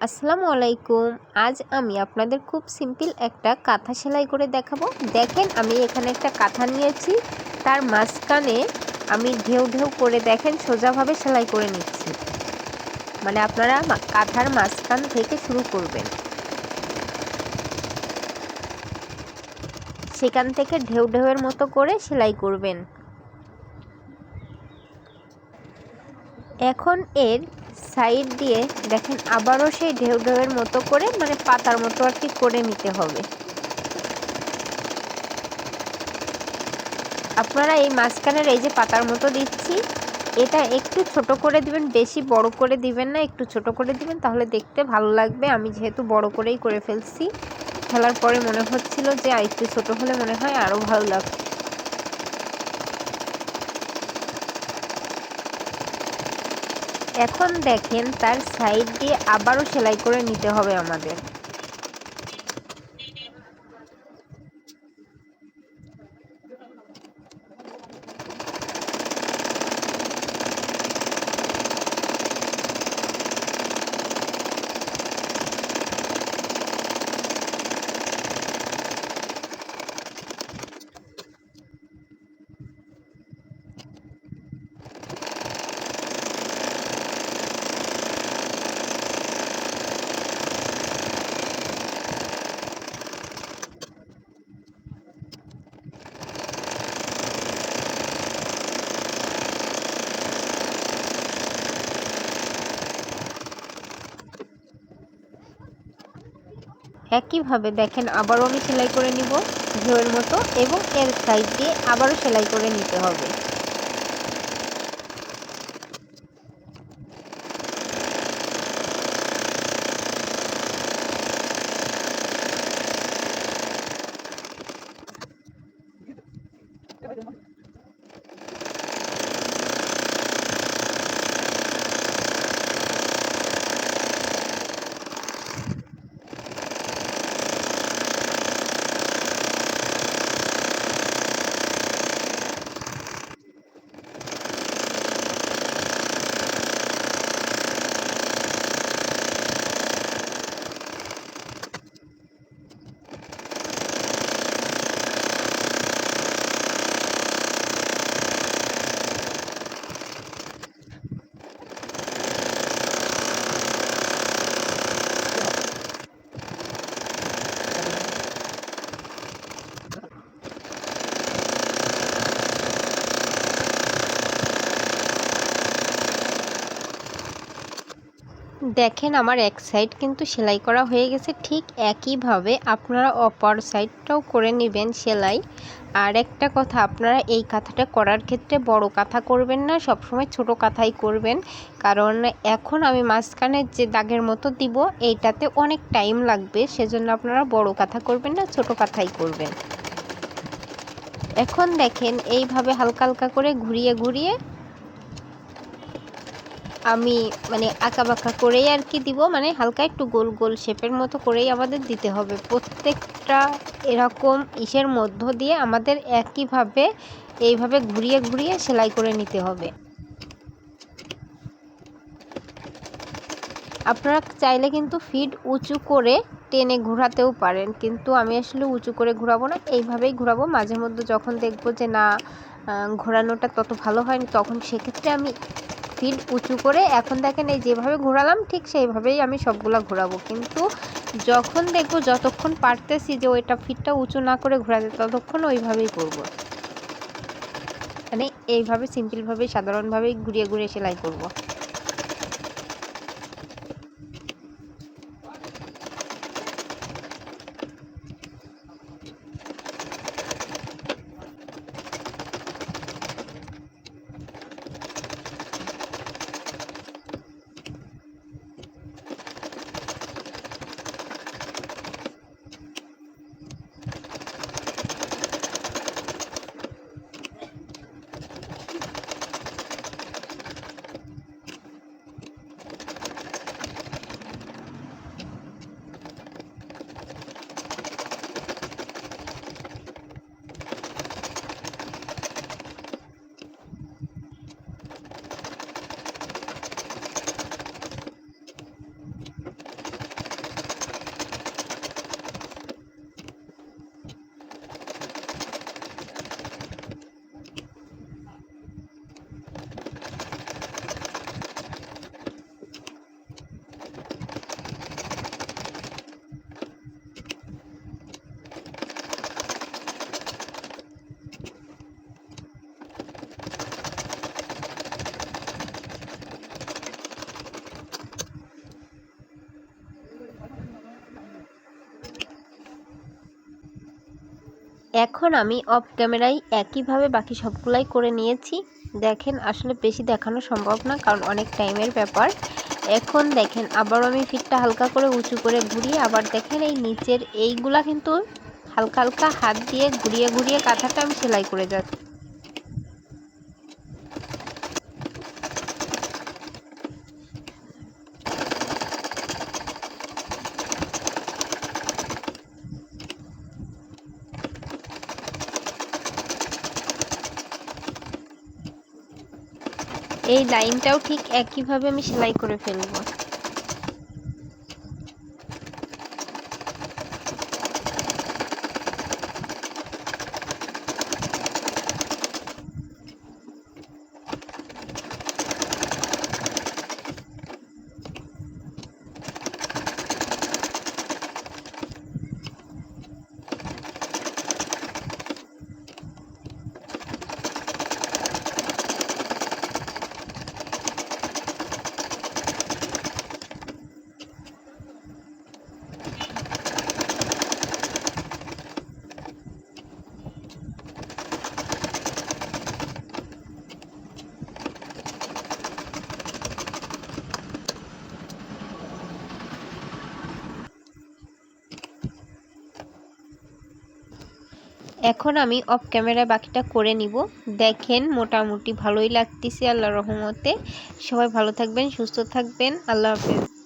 আসসালামু আলাইকুম। আজ আমি আপনাদের খুব সিম্পল একটা কাঁথা সেলাই করে দেখাবো। দেখেন আমি এখানে একটা কাঁথা নিয়েছি, তার মাঝখানে আমি ঢেউ ঢেউ করে দেখেন সোজাভাবে সেলাই করে নিচ্ছি। মানে আপনারা কাঁথার মাঝখান থেকে শুরু করবেন, সেখান থেকে ঢেউ ঢেউয়ের মতো করে সেলাই করবেন। এখন এর সাইড দিয়ে দেখেন আবারও সেই ঢেউ ঢেউয়ের মতো করে মানে পাতার মতো আর কি করে নিতে হবে। আপনারা এই মাঝখানের এই যে পাতার মতো দিচ্ছি, এটা একটু ছোট করে দিবেন, বেশি বড় করে দিবেন না, একটু ছোট করে দিবেন, তাহলে দেখতে ভালো লাগবে। আমি যেহেতু বড় করেই করে ফেলছি, ফেলার পরে মনে হচ্ছিল যে একটু ছোট হলে মনে হয় আরও ভালো লাগবে। এখন দেখেন তার সাইড দিয়ে আবারও সেলাই করে নিতে হবে আমাদের। একইভাবে দেখেন আবারও আমি সেলাই করে নিব ঢেউয়ের মতো, এবং এর সাইড দিয়ে আবারও সেলাই করে নিতে হবে। দেখেন আমার এক সাইড কিন্তু সেলাই করা হয়ে গেছে, ঠিক একইভাবে আপনারা অপর সাইডটাও করে নেবেন সেলাই। আর একটা কথা, আপনারা এই কাঁথাটা করার ক্ষেত্রে বড় কাঁথা করবেন না, সবসময় ছোট কাঁথাই করবেন, কারণ এখন আমি মাঝখানে যে দাগের মতো দিব এইটাতে অনেক টাইম লাগবে, সেজন্য আপনারা বড় কাঁথা করবেন না, ছোট কাঁথাই করবেন। এখন দেখেন এইভাবে হালকা হালকা করে ঘুরিয়ে ঘুরিয়ে আমি মানে আঁকাবাঁকা করেই আর কি দিব, মানে হালকা একটু গোল গোল শেপের মতো করেই আমাদের দিতে হবে। প্রত্যেকটা এরকম ইসের মধ্য দিয়ে আমাদের একইভাবে এইভাবে ঘুরিয়ে ঘুরিয়ে সেলাই করে নিতে হবে। আপনারা চাইলে কিন্তু ফিড উঁচু করে টেনে ঘোরাতেও পারেন, কিন্তু আমি আসলে উঁচু করে ঘোরাবো না, এইভাবেই ঘোরাবো। মাঝে মধ্যে যখন দেখবো যে না ঘোরানোটা তত ভালো হয়নি, তখন সেক্ষেত্রে আমি ফিড উঁচু করে, এখন দেখেন এই যেভাবে ঘোরালাম ঠিক সেইভাবেই আমি সবগুলা ঘোরাবো। কিন্তু যখন দেখবো যতক্ষণ পারতেছি যে ওইটা ফিডটা উঁচু না করে ঘোরাতে, ততক্ষণ ওইভাবেই করবো। মানে এইভাবে সিম্পলভাবে সাধারণভাবেই ঘুরিয়ে ঘুরিয়ে সেলাই করব। এখন আমি অফ ক্যামেরায় একইভাবে বাকি সবগুলাই করে নিয়েছি। দেখেন আসলে বেশি দেখানো সম্ভব না, কারণ অনেক টাইমের ব্যাপার। এখন দেখেন আবারও আমি ফিটটা হালকা করে উঁচু করে ঘুরিয়ে, আবার দেখেন এই নিচের এইগুলা কিন্তু হালকা হালকা হাত দিয়ে ঘুরিয়ে ঘুরিয়ে কাঁথাটা আমি সেলাই করে যাচ্ছি। এই লাইনটাও ঠিক একইভাবে আমি সেলাই করে ফেলবো। এখন আমি অফ ক্যামেরায় বাকিটা করে নিব। দেখেন মোটামুটি ভালোই লাগতেছে আল্লাহর রহমতে। সবাই ভালো থাকবেন, সুস্থ থাকবেন। আল্লাহ হাফেজ।